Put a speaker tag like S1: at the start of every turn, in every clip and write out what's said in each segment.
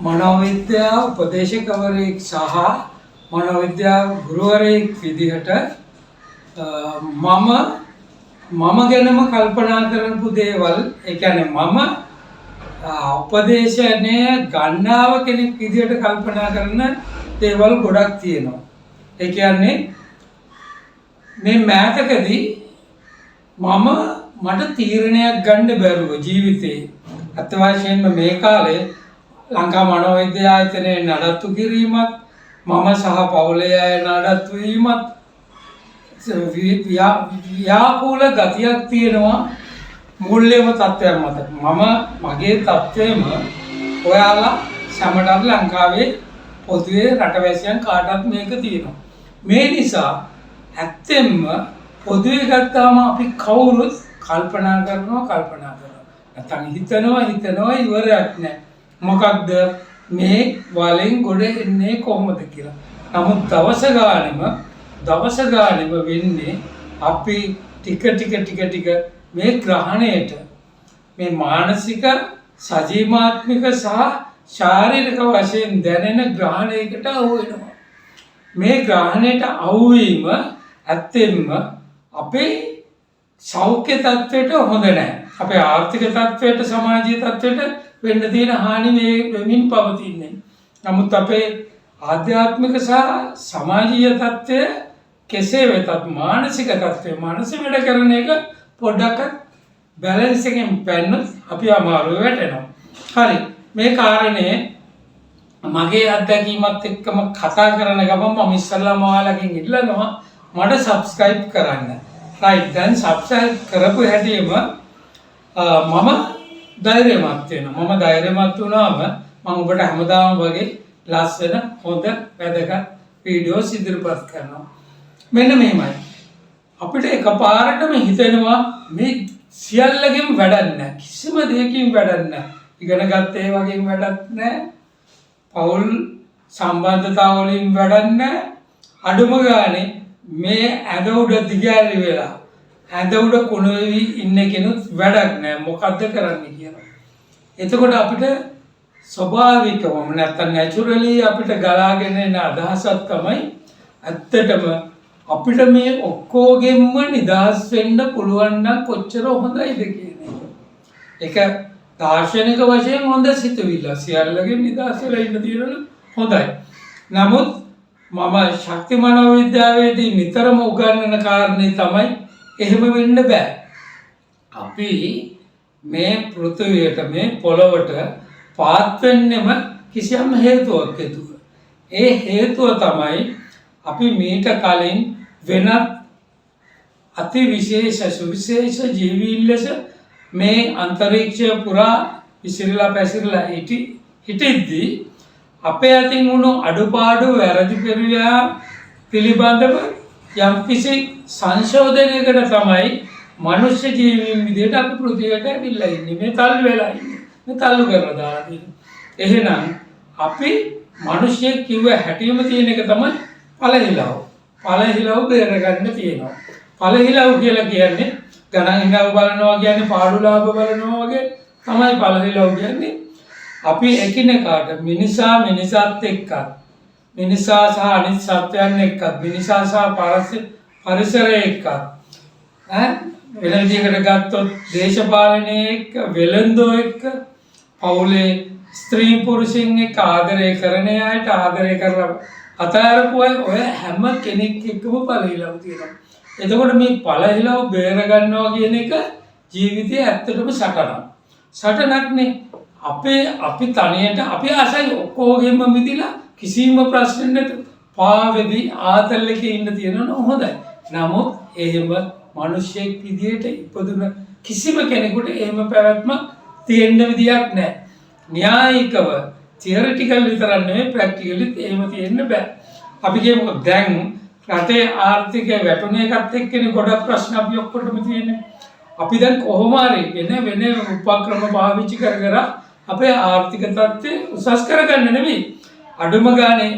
S1: මනෝවිද්‍යා උපදේශකවරයෙක් සහ මනෝවිද්‍යා ගුරුවරයෙක් විදිහට මම ගැනම කල්පනා කරපු දේවල්, ඒ කියන්නේ මම උපදේශනය ගන්නාව කෙනෙක් විදිහට කල්පනා කරන දේවල් ගොඩක් තියෙනවා. ඒ කියන්නේ මේ මෑතකදී මට තීරණයක් ගන්න බැරුව ජීවිතේ අත් වශයෙන්ම මේ කාලේ ලංකා මනෝවිද්‍යා ආයතනයේ නඩත්තු කිරීමත් මම සහ පවුලේ අය නඩත්තු වීමත් ව්‍යාකූල ගතියක් තියෙනවා මූල්‍යම තත්ත්වයක් මත. මගේ තත්ත්වයම ඔයාලා සමටත් ලංකාවේ පොදුවේ රටවැසියන් කාටත් මේක තියෙනවා. මේ නිසා ඇත්තෙන්ම පොදුවේ ගත්තාම අපි කවුරුත් කල්පනා කරනවා නැත්නම් හිතනවා ඉවරයක් නැහැ. මොකක්ද මේ වලින් ගොඩ එන්නේ කොහොමද කියලා. නමුත් දවස ගානෙම වෙන්නේ අපි ටික මේ ග්‍රහණයට, මේ මානසික සජීවාත්මික සහ ශාරීරික වශයෙන් දැනෙන ග්‍රහණයකට අහු වෙනවා. මේ ග්‍රහණයට අහුවීම ඇත්තෙන්ම අපේ සෞඛ්‍ය තත්ත්වයට හොඳ නැහැ. අපේ ආර්ථික තත්ත්වයට, සමාජීය තත්ත්වයට වෙන්න තියෙන හානි මේ වෙමින් පවතින්නේ. නමුත් අපේ ආධ්‍යාත්මික සහ සමාජීය තත්ත්වය කෙසේ වෙතත් මානසික තත්ත්වය, මානසික වැඩ කරන එක පොඩ්ඩක් බැලන්ස් එකෙන් පැන්නොත් අපි අමාරුවේ වැටෙනවා. හරි, මේ කාරණේ මගේ අත්දැකීමත් එක්කම කතා කරන ගමන් මම ඉස්සල්ලාම ඔයාලගෙන් ඉල්ලනවා මට සබ්ස්ක්‍රයිබ් කරන්න. රයිට්, දැන් සබ්ස්ක්‍රයිබ් කරපු හැටිම මම ධෛර්යමත් වෙනවා. මම ධෛර්යමත් වුණාම මම ඔබට හැමදාම වගේ ලස්සන හොඳ වැදගත් වීඩියෝස් ඉදිරිපත් කරනවා. මෙන්න මෙහෙමයි. අපිට එකපාරටම හිතෙනවා මේ සියල්ලකින් වැඩක් නැහැ. කිසිම දෙයකින් වැඩක් නැහැ. ඉගෙන ගත්ත ඒ වගේම වැඩක් නැහැ. පෞල් සම්බන්ධතා වලින් වැඩක් නැහැ. අඩුම ගානේ මේ ඇඳ උඩ දිගෑරි වෙලා ඇඳ උඩ කුණ වෙවි ඉන්න කෙනෙක් වැඩක් නැහැ. මොකද්ද කරන්නේ කියලා. එතකොට අපිට ස්වභාවිකවම නැත්නම් නැචරලි අපිට ගලාගෙන එන අදහසක් තමයි ඇත්තටම අපිට මේ ඔක්කොගෙම නිදහස් වෙන්න පුළුවන් නම් කොච්චර හොඳයිද කියන එක. ඒක දාර්ශනික වශයෙන් හොඳ සිතුවිල්ල. සියල්ලගෙන් නිදහස් වෙලා ඉන්න තියෙනවා හොඳයි. නමුත් මම ශක්ති මනෝවිද්‍යාවේදී නිතරම උගන්වන කාරණේ තමයි එහෙම වෙන්න බෑ. අපි මේ පෘථිවියට, මේ පොළොවට පාත් වෙන්නෙම කිසියම් හේතුවක් හේතුව. ඒ හේතුව තමයි අපි මීට කලින් වෙනත් අති විශේෂ සුවිශේෂ ජීවීන් ලෙස මේ අන්තරීක්ෂය පුරා විසිරලා පැසිරලා හිටිද්දී අපේ අතින් වුණු අඩුපාඩු වැරදි පෙරවියා පිළිබඳව යම්කිසි සංශෝධනයකට තමයි මනුෂ්‍ය ජීවීන් විදිහට අපි පෘථිවියට ඇවිල්ලා ඉන්නේ. මේ තල්ලු වෙලා ඉන්නේ. මේ තල්ලු කරලා දාලා තියෙනවා. එහෙනම් අපි මිනිස්සු කිව්ව හැටිම තියෙන එක තමයි පළහිලව. පළහිලව බේරගන්න තියෙනවා. පළහිලව කියලා කියන්නේ ගණන් හිලව බලනවා කියන්නේ පාඩු ලාභ බලනවා වගේ තමයි පළහිලව කියන්නේ. අපි එකිනෙකාට මිනිසාත් එක්කත්, මිනිසා සහ අනිත් සත්වයන් එක්කත්, මිනිසා සහ පරිසරය එක්කත් වෙන විදිහකට ගත්තොත් දේශපාලනයේ එක්ක, වෙළඳෝ එක්ක, පවුලේ ස්ත්‍රී පුරුෂයන් එක්ක ආදරය කරන අයට ආදරය කරලා අතාරපු අය ඔය හැම කෙනෙක් එක්කම පළහිලව තියෙනවා. එතකොට මේ පළහිලව බේර ගන්නවා කියන එක ජීවිතයේ ඇත්තටම සටනක්නේ. අපි තනියට අපි ආසයි ඔක්කොගෙම මිදිලා කිසිම ප්‍රශ්න නැතුව පාවෙදි ආතල්ලක ඉන්න තියෙනවා හොඳයි. නමුත් එහෙම මිනිස්සෙක් විදියට ඉපදුන කිසිම කෙනෙකුට එහෙම පැවැත්මක් තියෙන්න විදියක් නැහැ. න්‍යායිකව තියරිටිකල් විතරක් නෙවෙයි ප්‍රැක්ටිකලිත් එහෙම තියෙන්න බෑ. අපි කියමු දැන් රටේ ආර්ථිකය වැටුණ එකත් එක්කනේ ගොඩක් ප්‍රශ්න අපි ඔක්කොටම තියෙන්නේ. අපි දැන් කොහොම හරි වෙන උපක්‍රම පාවිච්චි කර අපේ ආර්ථික තත්ත්වය උසස් කරගන්න නෙවෙයි. අඩුම ගානේ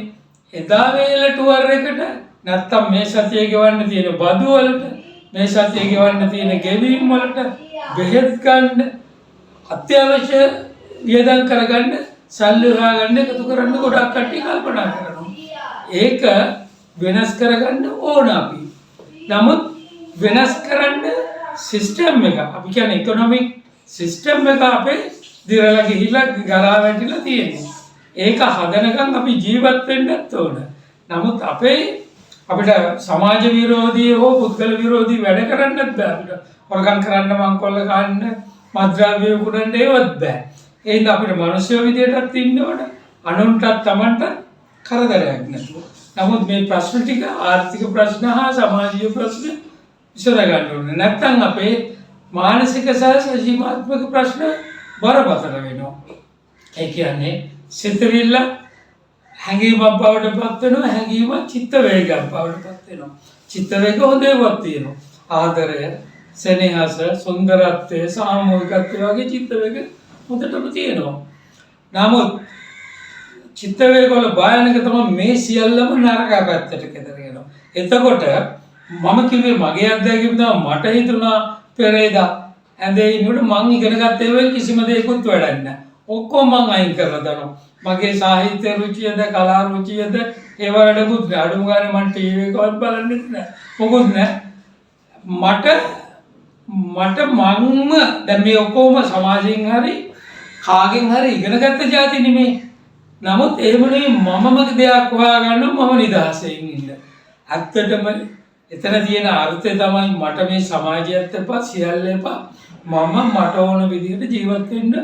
S1: එදා වේල ටුවර් එකට නැත්තම් මේ සතියේ ගෙවන්න තියෙන බදු වලට මේ සතියේ ගෙවන්න තියෙන ගෙවීම් වලට බෙහෙත් ගන්න අත්‍යවශ්‍ය වියදම් කරගන්න සල්ලි හොයාගන්න එකතු කරන්න ගොඩක් කට්ටිය කල්පනා කරනවා. ඒක වෙනස් කරගන්න ඕන අපි. නමුත් වෙනස් කරන්න සිස්ටම් එක අපි කියන්නේ ඉකොනොමික් සිස්ටම් එක අපේ දිරලා ගිහිලා ගරා වැටිලා තියෙනවා. ඒක හදනකම් අපි ජීවත් වෙන්නත් ඕන. නමුත් අපිට සමාජ විරෝධී හෝ පුද්ගල විරෝධී වැඩ කරන්නත් බෑ. අපිට හොරකම් කරන්න මංකොල්ල ගන්න මත්ද්‍රව්‍ය විකුණන්න ඒවත් බෑ. එහෙනම් අපිට මිනිස්සු විදියටත් ඉන්න ඕන. අනුන්ටත් Tamanට කරදරයක් නැතුව. නමුත් මේ ප්‍රශ්න ටික ආර්ථික ප්‍රශ්න හා සමාජීය ප්‍රශ්න විසඳ ගන්න ඕනේ. නැත්නම් අපේ මානසික සහ සජීවාත්මක ප්‍රශ්න බරපතල වෙනවා. ඒ කියන්නේ සිතවිල්ල හැඟීමක් බවට පත් වෙනවා. හැඟීම චිත්ත වේගයක් බවට පත් වෙනවා. චිත්ත වේග හොඳ ඒවාක් තියෙනවා. ආදරය, සෙනෙහස, සුන්දරත්වය, සාමූහිකත්වය වගේ චිත්ත වේග හොඳටම තියෙනවා. නමුත් චිත්ත වේග වල භයානක තමයි මේ සියල්ලම නරක පැත්තට කෙතරගෙනවා. එතකොට මම කිව්වේ මගේ අත්දැකීම තමයි මට හිතුණා පෙරේදා ඇඳේ ඉන්නකොට මං ඉගෙන ගත්ත ඒවා කිසිම දෙයක්වත් වැඩක් නැහැ. ඔක්කොම මං අයින් කරලා දානවා. මගේ සාහිත්‍ය රුචියද කලා රුචියද ඒව වැඩකුත් නෑ. අඩුම ගානේ මං ටීවී එකවත් බලන්නෙත් නෑ. මොකුත් නෑ. මට මංම දැන් මේ ඔක්කොම සමාජයෙන් හරි කාගෙන් හරි ඉගෙන ගත්ත જાති නෙමෙයි. නමුත් එහෙම නෙවෙයි මමම දෙයක් හොයාගන්නවා මම නිදහසෙන් ඉන්න. ඇත්තටම එතන තියෙන අර්ථය තමයි මට මේ සමාජයත් එපා සියල්ල එපා මට ඕන විදිහට ජීවත් වෙන්න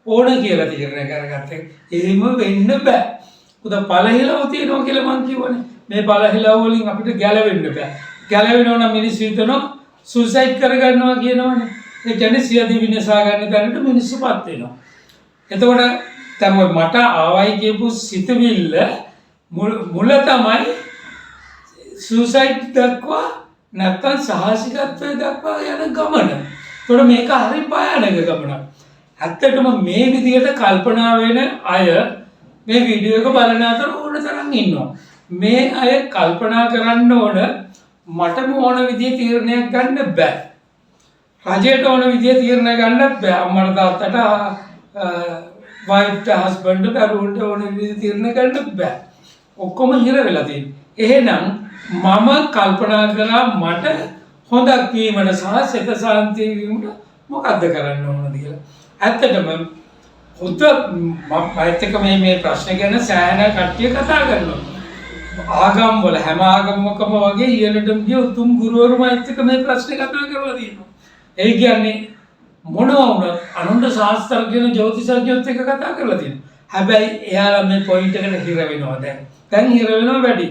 S1: ඕන කියලා තීරණය කරගත්තා. එහෙම වෙන්න බෑ. උදා පළහිලව තියෙනවා කියලා මං කියවනේ. මේ පළහිලව වලින් අපිට ගැලවෙන්න බෑ. ගැලවෙනවා නම් මිනිස්සු හිතනවා සුයිසයිඩ් කරගන්නවා කියනවනේ. ඒ කියන්නේ සියදිවි විනාශා ගන්න තැනට මිනිස්සුපත් වෙනවා. එතකොට තමයි මට ආවයි කියපු සිතවිල්ල මුල තමයි සුයිසයිඩ් දක්වා නැත්නම් සාහසිකත්වයට දක්වා යන ගමන. ඒතකොට මේක හරි භයානක ගමනක්. ඇත්තටම මේ විදිහට කල්පනා වෙන අය මේ වීඩියෝ එක බලන අතර ඕන තරම් ඉන්නවා. මේ අය කල්පනා කරන්න ඕන මටම ඕන විදිහේ තීරණයක් ගන්න බෑ. රජයට ඕන විදිහේ තීරණ ගන්නත් බෑ. අම්මට තාත්තට වයිෆ්ට හස්බන්ඩ්ට දරුවන්ට ඕන විදිහේ තීරණ ගන්න බෑ. ඔක්කොම හිර වෙලා තියෙනවා. එහෙනම් මම කල්පනා කළා මට හොඳක් වීමට සහ සිත සාන්තිය වීමට මොකද්ද කරන්න ඕනද කියලා. ඇත්තටම හොඳ මම මේ ප්‍රශ්න ගැන සෑහෙන කට්ටිය කතා කරනවා. ආගම් වල හැම ආගමකම වගේ ඊළඟටම ගිය උතුම් ගුරුවරුමයිත් එක්ක මේ ප්‍රශ්නේ කතා කරලා තියෙනවා. ඒ කියන්නේ මොනවා වුණත් අනුන්ට ශාස්ත්‍රඥ ජ්‍යොතිෂඥයොත් එක්ක කතා කරලා තියෙනවා. හැබැයි එයාලා මේ පොයින්ට් එකට හිර වෙනවා දැන්. දැන් හිර වෙනවා වැඩි.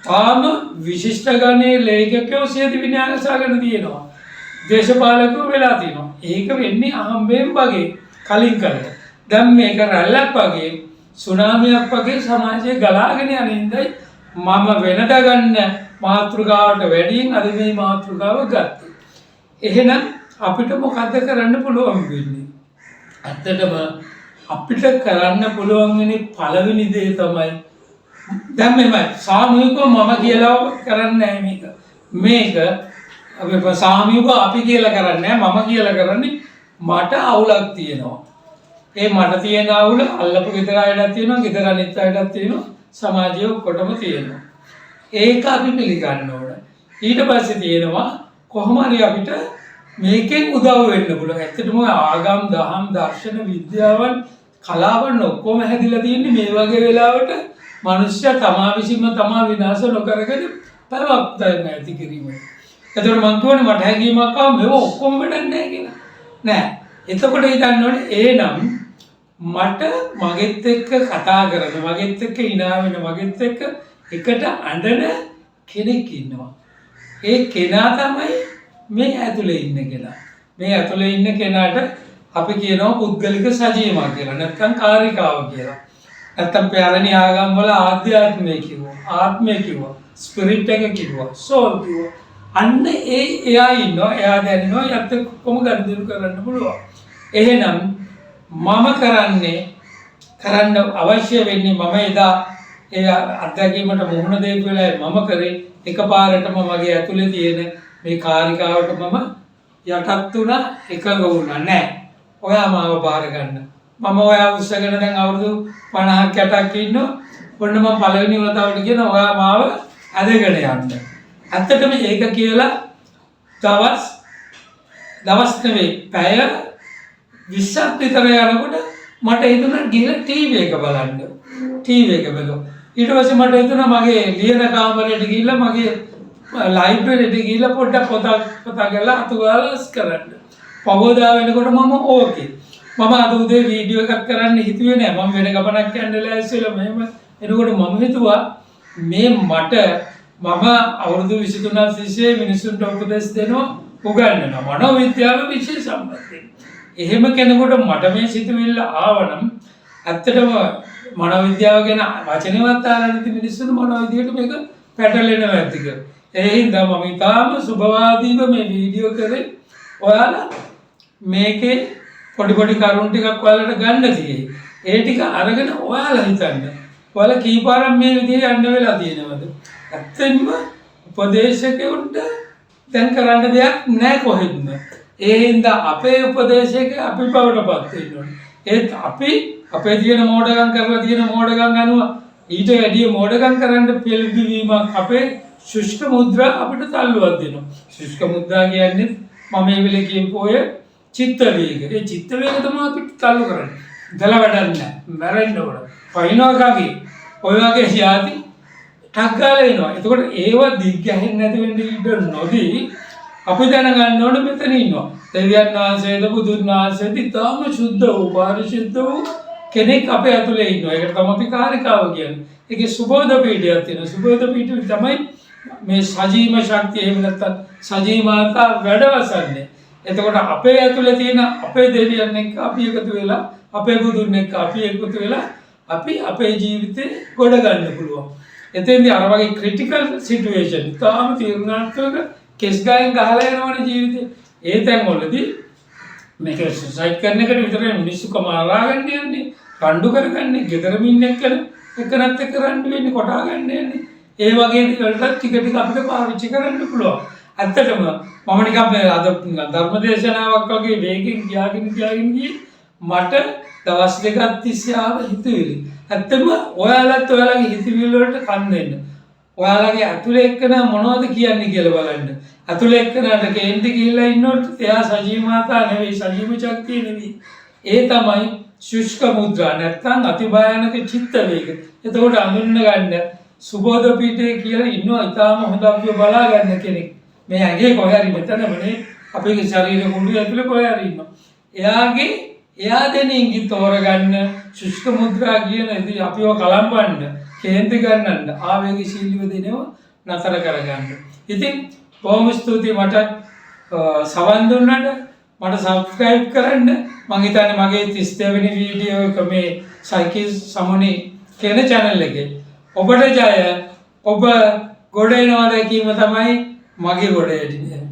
S1: තාම විශිෂ්ට ගණයේ ලේඛකයෝ සියදි විනාශාගෙන තියෙනවා. දේශපාලකයෝ වෙලා තියෙනවා. ඒක වෙන්නේ අහම්බෙන් වගේ කලින් කලට. දැන් මේක රැල්ලක් වගේ සුනාමියක් වගේ සමාජයේ ගලාගෙන යන ඉඳයි මම වෙනද ගන්න මාතෘකාවට වැඩියෙන් අද මේ මාතෘකාව ගත්තා. එහෙනම් අපිට මොකද්ද කරන්න පුළුවන් වෙන්නේ? ඇත්තටම අපිට කරන්න පුළුවන් වෙන්නේ පළවෙනි දේ තමයි දැන් මෙහෙමයි සාමූහිකව මම කියලා කරන්නේ නැහැ මේක. මේක අපි සාමූහිකව අපි කියලා කරන්නේ නැහැ මම කියලා කරන්නේ මට අවුලක් තියෙනවා. ඒ මට තියෙන අවුල අල්ලපු ගෙදර අයටත් තියෙනවා ගෙදර අනිත් අයටත් තියෙනවා සමාජයේ ඔක්කොටම තියෙනවා. ඒක අපි පිළිගන්න ඕන. ඊට පස්සේ තියෙනවා කොහොම හරි අපිට මේකෙන් උදව් වෙන්න පුළුවන්. ඇත්තටම ආගම් දහම් දර්ශන විද්‍යාවන් කලාවන් ඔක්කොම හැදිලා තියෙන්නේ මේ වගේ වෙලාවට මනුෂ්‍ය තමා විසින්ම තමා විනාශ නොකරගෙන පරවක්තය නැති කිරීමයි. එතකොට මං කියවනේ මට හැඟීමක් ආව මේව ඔක්කොම වැඩක් නැහැ කියලා. නෑ. එතකොට හිතන්න ඕනේ එහෙනම් මට මගෙත් එක්ක කතා කරන මගෙත් එක්ක hina වෙන මගෙත් එක්ක එකට අඬන කෙනෙක් ඉන්නවා. ඒ කෙනා තමයි මේ ඇතුලේ ඉන්න කෙනා. මේ ඇතුලේ ඉන්න කෙනාට අපි කියනවා පුද්ගලික සජීවම කියලා. නැත්නම් කාරිකාව කියලා. නැත්නම් පැරණි ආගම් වල ආධ්‍යාත්මය කිව්වා. ආත්මය කිව්වා. ස්පිරිට් එක කිව්වා. සෝල් කිව්වා. අන්න එයා ඉන්නවා. එයා දැනෙනවා. යත් කොහොම ගනුදෙනු කරන්න පුළුවන්. එහෙනම් මම කරන්න අවශ්‍ය වෙන්නේ මම එදා ඒ අත්දැකීමට මුහුණ දෙන්න වෙලාවේ මම කරේ එකපාරටම මගේ ඇතුලේ තියෙන මේ කාරිකාවට මම යටත් වුණා එකඟ වුණා නෑ. ඔයා මාව බාර ගන්න. මම ඔයා උස්සගෙන දැන් අවුරුදු 50ක් 60ක් ඉන්නවා. ඔන්න මම පළවෙනි වතාවට කියන ඔයා මාව ඇදගෙන යන්න. ඇත්තටම ඒක කියලා දවස් නෙවෙයි පැය 20ක් විතර යනකොට මට හිතුණා ගිහලා ටීවී එක බලන්න. ටීවී එක බලුවා. ඊට පස්සේ මට හිතුණා මගේ ලියන කාමරයට ගිහිල්ලා මගේ ලයිබ්‍රරියට ගිහිල්ලා පොඩ්ඩක් පොත ගාලා අතු ගාලා කරන්න. පහෝදා වෙනකොට මම ඕකේ. මම අද උදේ වීඩියෝ එකක් කරන්න හිතුවේ නෑ. මම වෙන ගමනක් යන්න ලෑස්තිලා මෙහෙම එනකොට මම හිතුවා මේ මම අවුරුදු 23ක් තිස්සේ මිනිසුන්ට උපදෙස් දෙනවා උගන්වනවා මනෝවිද්‍යාව විෂය සම්බන්ධයෙන්. එහෙම කෙනෙකුට මට මේ සිතුවිල්ල ආවනම් ඇත්තටම මනෝවිද්‍යාව ගැන වචනවත් ආලා නැති මිනිස්සුන්ට මනෝවිද්‍යාවට මේක පැටලෙනවා ඇති කියලා. ඒ හින්දා මම ඊටාම සුබවාදීව මේ වීඩියෝ කරේ. ඔයාලා මේකේ පොඩි කරුණු ටිකක් ඔයාලට ගන්න තියෙයි. ඒ ටික අරගෙන ඔයාලා හිතන්න. ඔයාලා කීපාරක් මේ විදිහට යන්න වෙලා තියෙනවද? ඇත්තෙන්ම උපදේශකයන්ට දැන් කරන්න දෙයක් නැහැ කොහෙත්ම. ඒ හින්දා අපේ උපදේශක අපි බවටපත් වෙන්න ඕනේ. ඒත් අපි අපේ තියෙන මෝඩකම් කරලා තියෙන මෝඩකම් අනුව ඊට වැඩිය මෝඩකම් කරන්න පෙළඹවීමක් අපේ ශුෂ්ක මුද්‍රා අපිට තල්ලුවක් දෙනවා. ශුෂ්ක මුද්‍රා කියන්නේ මම මේ වෙලේ කියපු ඔය චිත්ත වේග. ඒ චිත්ත වේග තමයි අපිට තල්ලු කරන්නේ. දල වැඩක් නැහැ. මැරෙන්න ඕන. පයින්නවා කගේ. ඔය වගේ ශාති ටක් ගාලා එනවා. එතකොට ඒව දිග්ගැහෙන්නේ නැති වෙන්න ඉඩ නොදී අපි දැනගන්න ඕනේ මෙතන ඉන්නවා. දෙවියන් වහන්සේද බුදුන් වහන්සේද තාම සුද්ධ වූ පාරිශුද්ධ වූ කෙනෙක් අපේ ඇතුලේ ඉන්නවා. ඒකට තමයි අපි කාරිකාව කියන්නේ. ඒකේ සුබෝධ පීඨයක් තියෙනවා. සුබෝධ පීඨය තමයි මේ සජීව ශක්තිය එහෙම නැත්නම් සජීවමාතා වැඩවසන්නේ. එතකොට අපේ ඇතුලේ තියෙන අපේ දෙවියන් එක්ක අපි එකතු වෙලා අපේ බුදුන් එක්ක අපි එකතු වෙලා අපි අපේ ජීවිතේ ගොඩ ගන්න පුළුවන්. එතෙන්දී අර වගේ ක්‍රිටිකල් සිටුේෂන් තාම තීරණාත්මක කෙස් ගායෙන් ගහලා යනවනේ ජීවිතේ. ඒ තැන්වලදී මේක සුසයිඩ් කරන එකට විතරයි මිනිස්සු කමාරාගන්න යන්නේ. රණ්ඩු කරගන්නේ, ගෙදර මිනිහෙක් එකනත් එක්ක රණ්ඩු වෙන්නේ, කොටා ගන්න යන්නේ. ඒ වගේ වලට ටික අපිට පාවිච්චි කරන්න පුළුවන්. ඇත්තටම මම නිකන් අද ධර්මදේශනාවක් වගේ වේගෙන් ගියාගෙන ගියේ මට දවස් දෙකක් තිස්සේ ආව හිතුවිලි. ඇත්තම ඔයාලගේ හිතවිලි වලට කන් දෙන්න. ඔයාලගේ ඇතුලේ එක්කන මොනවද කියන්නේ කියලා බලන්න. ඇතුලේ එක්කනට කේන්ති ගිහිල්ලා ඉන්නොත් එයා සජීව මාතා නෙවෙයි, සජීව ශක්තිය නෙවෙයි. ඒ තමයි ශුෂ්ක මුද්‍රා නැත්නම් අතිභයානක චිත්ත වේග. එතකොට අඳුන්න ගන්න සුබෝධ පීඨේ කියලා ඉන්නවා. ඊටාම හොඳ අපිව බලා ගන්න කෙනෙක්. මේ ඇඟේ කොහේ හරි මෙතනමනේ අපේ ශරීර කුඩු ඇතුලේ කොහේ හරි ඉන්නවා. එයා දෙන ඉඟි තෝරගන්න ශුෂ්ක මුද්‍රා කියන ඉතින් අපිව කලම්බන්න කේන්ති ගන්නන්න ආවේගශීලීව දෙනව නතර කරගන්න. ඉතින් බොහොම ස්තුතියි මට සවන් දුන්නට. මට සබ්ස්ක්‍රයිබ් කරන්න. මම හිතන්නේ මගේ 32 වෙනි වීඩියෝ එක මේ සයිකිස් සමුනි කියන channel එකේ. ඔබට ජය. ඔබ ගොඩ එනවා දැකීම තමයි මගේ ගොඩ එන්නේ.